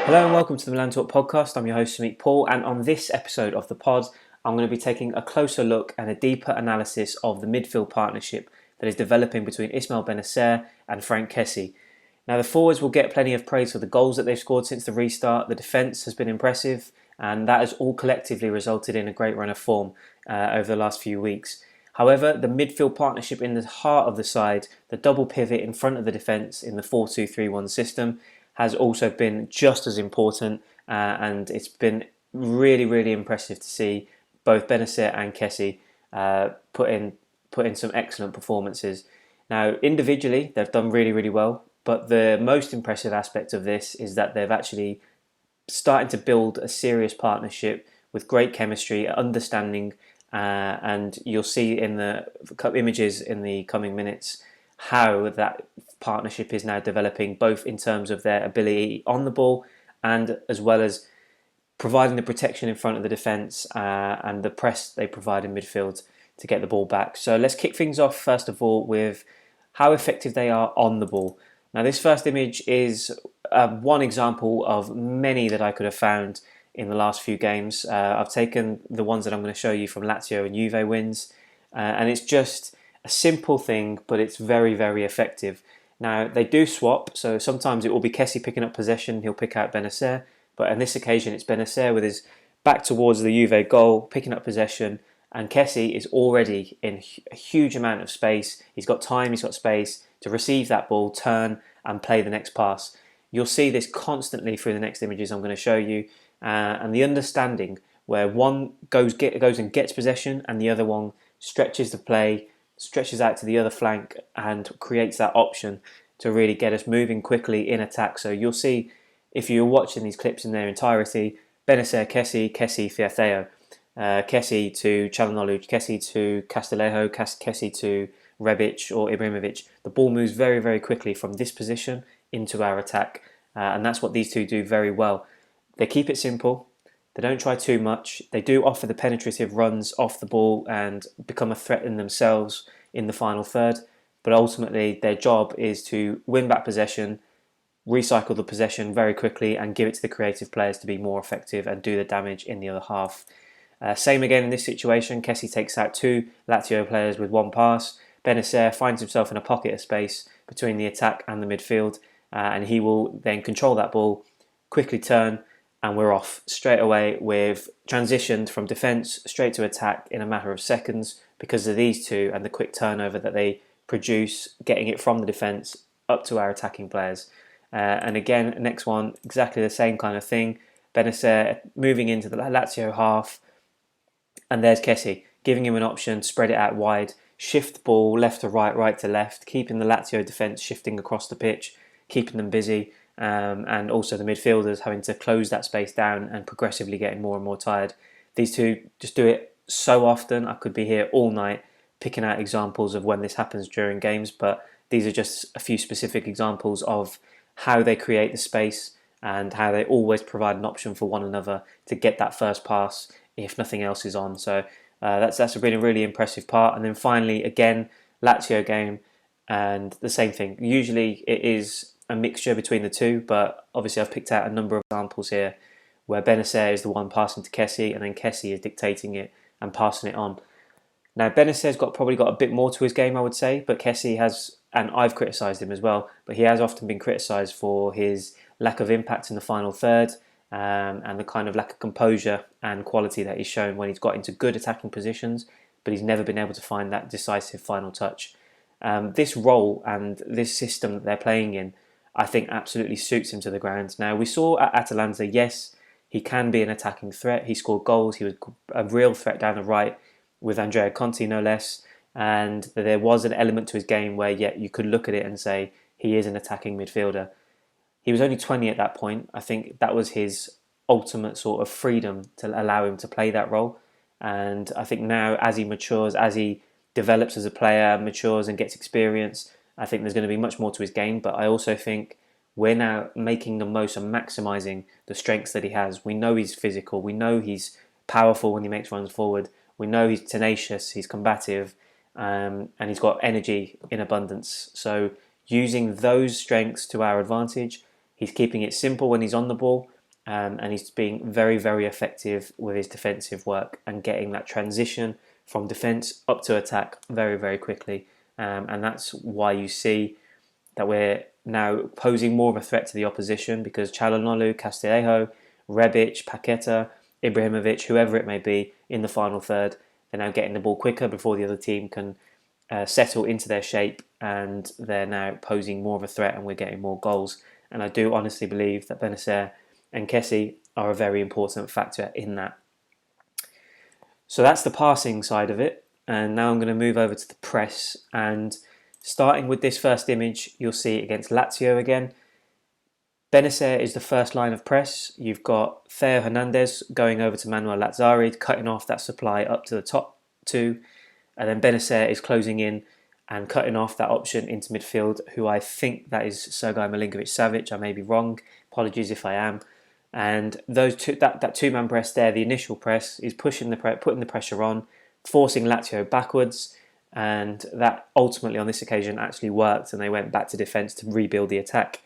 Hello and welcome to the Milan Talk podcast. I'm your host, Sumit Paul, and on this episode of the pod, I'm going to be taking a closer look and a deeper analysis of the midfield partnership that is developing between Ismael Bennacer and Franck Kessie. Now, the forwards will get plenty of praise for the goals that they've scored since the restart. The defence has been impressive, and that has all collectively resulted in a great run of form over the last few weeks. However, the midfield partnership in the heart of the side, the double pivot in front of the defence in the 4-2-3-1 system, has also been just as important, and it's been really impressive to see both Bennacer and Kessie put in some excellent performances. Now, individually, they've done really well, but the most impressive aspect of this is that they've actually starting to build a serious partnership with great chemistry, understanding, and you'll see in the images in the coming minutes how that partnership is now developing, both in terms of their ability on the ball and as well as providing the protection in front of the defence and the press they provide in midfield to get the ball back. So let's kick things off first of all with how effective they are on the ball. Now, this first image is one example of many that I could have found in the last few games. I've taken the ones that I'm going to show you from Lazio and Juve wins, and it's just a simple thing, but it's very effective. Now, they do swap, so sometimes it will be Kessie picking up possession, he'll pick out Bennacer, but on this occasion it's Bennacer with his back towards the Juve goal, picking up possession, and Kessie is already in a huge amount of space. He's got time, he's got space to receive that ball, turn and play the next pass. You'll see this constantly through the next images I'm going to show you, and the understanding where one goes and gets possession and the other one stretches the play, stretches out to the other flank and creates that option to really get us moving quickly in attack. So you'll see, if you're watching these clips in their entirety, Bennacer, Kessie, Fiatheo, Kessie to Çalhanoğlu, Kessie to Castillejo, Kessie to Rebic or Ibrahimovic. The ball moves very quickly from this position into our attack, and that's what these two do very well. They keep it simple. They don't try too much. They do offer the penetrative runs off the ball and become a threat in themselves in the final third. But ultimately, their job is to win back possession, recycle the possession very quickly and give it to the creative players to be more effective and do the damage in the other half. Same again in this situation. Kessie takes out two Lazio players with one pass. Bennacer finds himself in a pocket of space between the attack and the midfield, and he will then control that ball, quickly turn, and we're off straight away. We've transitioned from defence straight to attack in a matter of seconds because of these two and the quick turnover that they produce, getting it from the defence up to our attacking players. And again, next one, exactly the same kind of thing. Bennacer moving into the Lazio half, and there's Kessie, giving him an option, spread it out wide, shift the ball left to right, right to left, keeping the Lazio defence shifting across the pitch, keeping them busy, and also the midfielders having to close that space down and progressively getting more and more tired. These two just do it so often. I could be here all night picking out examples of when this happens during games, but these are just a few specific examples of how they create the space and how they always provide an option for one another to get that first pass if nothing else is on. So that's a really impressive part. And then finally, again, Lazio game, and the same thing. Usually it is a mixture between the two, but obviously I've picked out a number of examples here where Bennacer is the one passing to Kessie, and then Kessie is dictating it and passing it on. Now, Bennacer's probably got a bit more to his game, I would say, but Kessie has, and I've criticised him as well, but he has often been criticised for his lack of impact in the final third, and the kind of lack of composure and quality that he's shown when he's got into good attacking positions, but he's never been able to find that decisive final touch. This role and this system that they're playing in, I think absolutely suits him to the ground. Now, we saw at Atalanta, yes, he can be an attacking threat. He scored goals. He was a real threat down the right with Andrea Conti, no less. And there was an element to his game where, yeah, you could look at it and say he is an attacking midfielder. He was only 20 at that point. I think that was his ultimate sort of freedom to allow him to play that role. And I think now, as he matures, as he develops as a player, matures and gets experience, I think there's going to be much more to his game. But I also think we're now making the most and maximising the strengths that he has. We know he's physical. We know he's powerful when he makes runs forward. We know he's tenacious, he's combative, and he's got energy in abundance. So using those strengths to our advantage, He's keeping it simple when he's on the ball, and he's being very, very effective with his defensive work and getting that transition from defence up to attack very, very quickly. And that's why you see that we're now posing more of a threat to the opposition, because Çalhanoğlu, Castillejo, Rebic, Paqueta, Ibrahimovic, whoever it may be, in the final third, they're now getting the ball quicker before the other team can settle into their shape, and they're now posing more of a threat, and we're getting more goals. And I do honestly believe that Bennacer and Kessie are a very important factor in that. So that's the passing side of it, and now I'm going to move over to the press. And starting with this first image, you'll see against Lazio again, Bennacer is the first line of press. You've got Theo Hernandez going over to Manuel Lazzari, cutting off that supply up to the top two. And then Bennacer is closing in and cutting off that option into midfield, who I think that is Sergej Milinkovic-Savic. I may be wrong. Apologies if I am. And those two, that two-man press there, the initial press, is putting the pressure on, forcing Lazio backwards. And that ultimately on this occasion actually worked, and they went back to defence to rebuild the attack.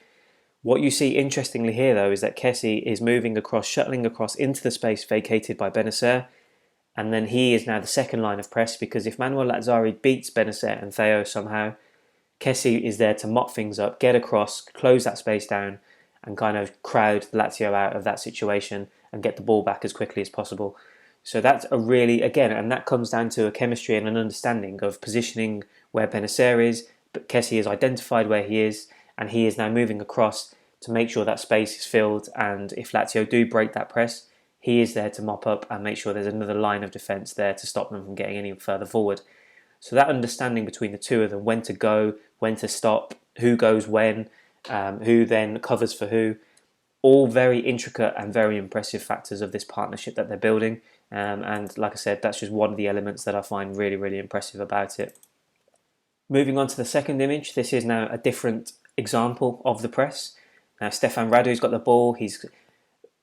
What you see interestingly here, though, is that Kessie is moving across, shuttling across into the space vacated by Bennacer, and then he is now the second line of press, because if Manuel Lazzari beats Bennacer and Theo somehow, Kessie is there to mop things up, get across, close that space down, and kind of crowd Lazio out of that situation and get the ball back as quickly as possible. So that's a really, again, and that comes down to a chemistry and an understanding of positioning where Bennacer is, but Kessie has identified where he is, and he is now moving across to make sure that space is filled, and if Lazio do break that press, he is there to mop up and make sure there's another line of defence there to stop them from getting any further forward. So that understanding between the two of them, when to go, when to stop, who goes when, who then covers for who, all very intricate and very impressive factors of this partnership that they're building. And like I said, that's just one of the elements that I find really, really impressive about it. Moving on to the second image, this is now a different example of the press. Now Stefan Radu's got the ball.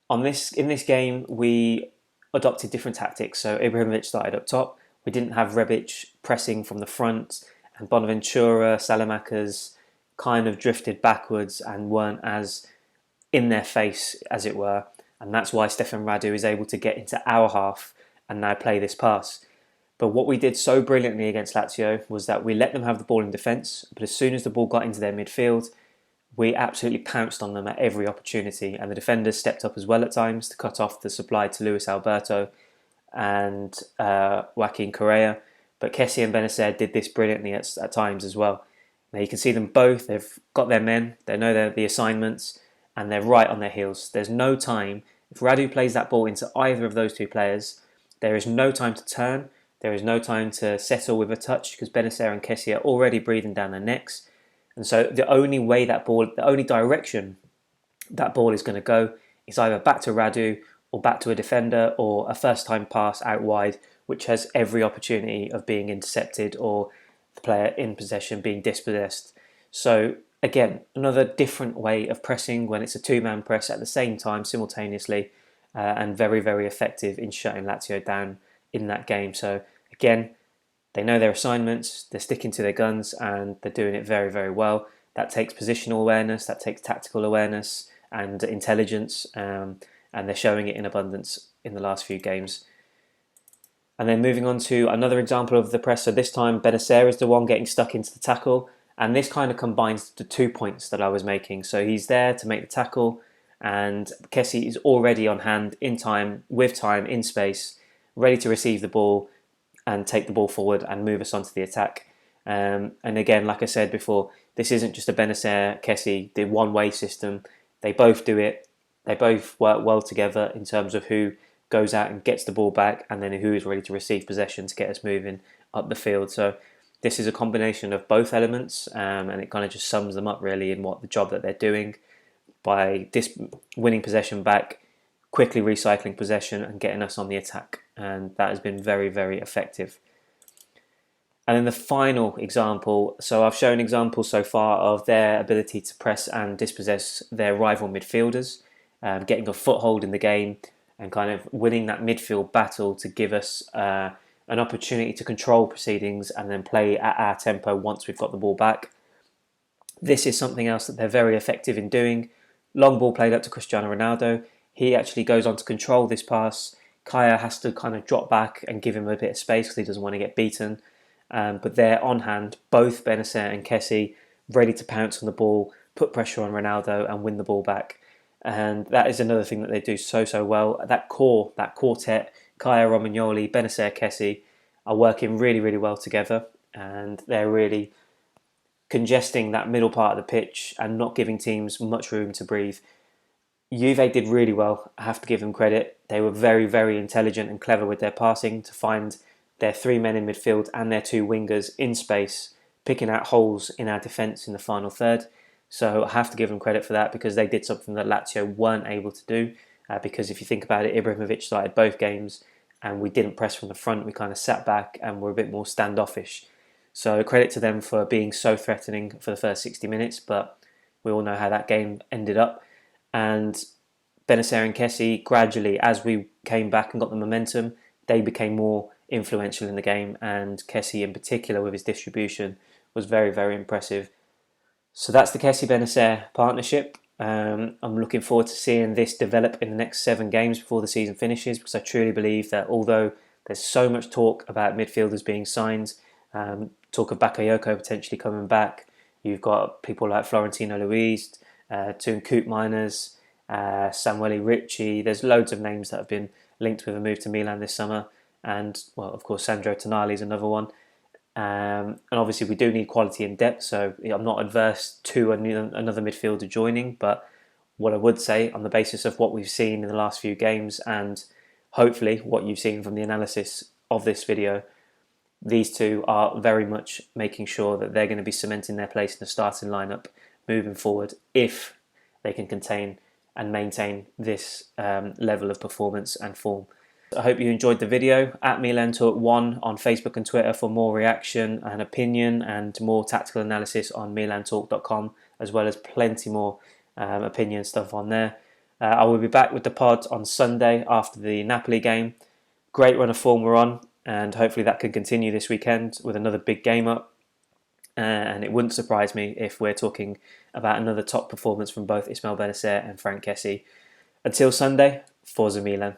In this game we adopted different tactics. So Ibrahimovic started up top. We didn't have Rebic pressing from the front, and Bonaventura, Salamakers kind of drifted backwards and weren't as in their face, as it were. And that's why Stefan Radu is able to get into our half and now play this pass. But what we did so brilliantly against Lazio was that we let them have the ball in defence, but as soon as the ball got into their midfield, we absolutely pounced on them at every opportunity, and the defenders stepped up as well at times to cut off the supply to Luis Alberto and Joaquin Correa. But Kessie and Bennacer did this brilliantly at times as well. Now you can see them both, they've got their men, they know the assignments, and they're right on their heels. There's no time, if Radu plays that ball into either of those two players, there is no time to turn, there is no time to settle with a touch, because Bennacer and Kessié are already breathing down their necks. And so the only direction that ball is going to go is either back to Radu or back to a defender, or a first-time pass out wide, which has every opportunity of being intercepted or the player in possession being dispossessed. So again, another different way of pressing when it's a two-man press at the same time, simultaneously, and very, very effective in shutting Lazio down in that game. So again, they know their assignments, they're sticking to their guns, and they're doing it very, very well. That takes positional awareness, that takes tactical awareness and intelligence, and they're showing it in abundance in the last few games. And then moving on to another example of the press. So this time Bennacer is the one getting stuck into the tackle, and this kind of combines the 2 points that I was making. So he's there to make the tackle, and Kessie is already on hand in time, with time, in space, ready to receive the ball and take the ball forward and move us onto the attack. And again, like I said before, this isn't just a Bennacer, Kessie, the one-way system. They both do it. They both work well together in terms of who goes out and gets the ball back, and then who is ready to receive possession to get us moving up the field. So this is a combination of both elements, and it kind of just sums them up really in what the job that they're doing by winning possession back, quickly recycling possession and getting us on the attack. And that has been very, very effective. And then the final example, so I've shown examples so far of their ability to press and dispossess their rival midfielders, getting a foothold in the game and kind of winning that midfield battle to give us an opportunity to control proceedings and then play at our tempo once we've got the ball back. This is something else that they're very effective in doing, Long ball played up to Cristiano Ronaldo. He actually goes on to control this pass. Kaya has to kind of drop back and give him a bit of space because he doesn't want to get beaten. But they're on hand, both Bennacer and Kessie, ready to pounce on the ball, put pressure on Ronaldo and win the ball back. And that is another thing that they do so well. That quartet, Kaya, Romagnoli, Bennacer, Kessie, are working really well together, and they're really congesting that middle part of the pitch and not giving teams much room to breathe. Juve did really well. I have to give them credit. They were very intelligent and clever with their passing to find their 3 men in midfield and their 2 wingers in space, picking out holes in our defence in the final third. So I have to give them credit for that, because they did something that Lazio weren't able to do. Because if you think about it, Ibrahimovic started both games and we didn't press from the front. We kind of sat back and were a bit more standoffish. So credit to them for being so threatening for the first 60 minutes, but we all know how that game ended up. And Bennacer and Kessie, gradually, as we came back and got the momentum, they became more influential in the game, and Kessie in particular with his distribution was very impressive. So that's the Kessie-Bennacer partnership. I'm looking forward to seeing this develop in the next 7 games before the season finishes, because I truly believe that although there's so much talk about midfielders being signed, talk of Bakayoko potentially coming back, you've got people like Florentino Luis, Toon Koopmeiners, Samuele Ricci. There's loads of names that have been linked with a move to Milan this summer, and well, of course, Sandro Tonali is another one. And obviously we do need quality in depth, so I'm not adverse to another midfielder joining, but what I would say, on the basis of what we've seen in the last few games and hopefully what you've seen from the analysis of this video, these two are very much making sure that they're going to be cementing their place in the starting lineup moving forward if they can contain and maintain this level of performance and form. I hope you enjoyed the video. At Milan Talk 1 on Facebook and Twitter for more reaction and opinion and more tactical analysis on milantalk.com, as well as plenty more opinion stuff on there. I will be back with the pod on Sunday after the Napoli game. Great run of form we're on, and hopefully that can continue this weekend with another big game up. And it wouldn't surprise me if we're talking about another top performance from both Ismael Bennacer and Franck Kessie. Until Sunday, Forza Milan.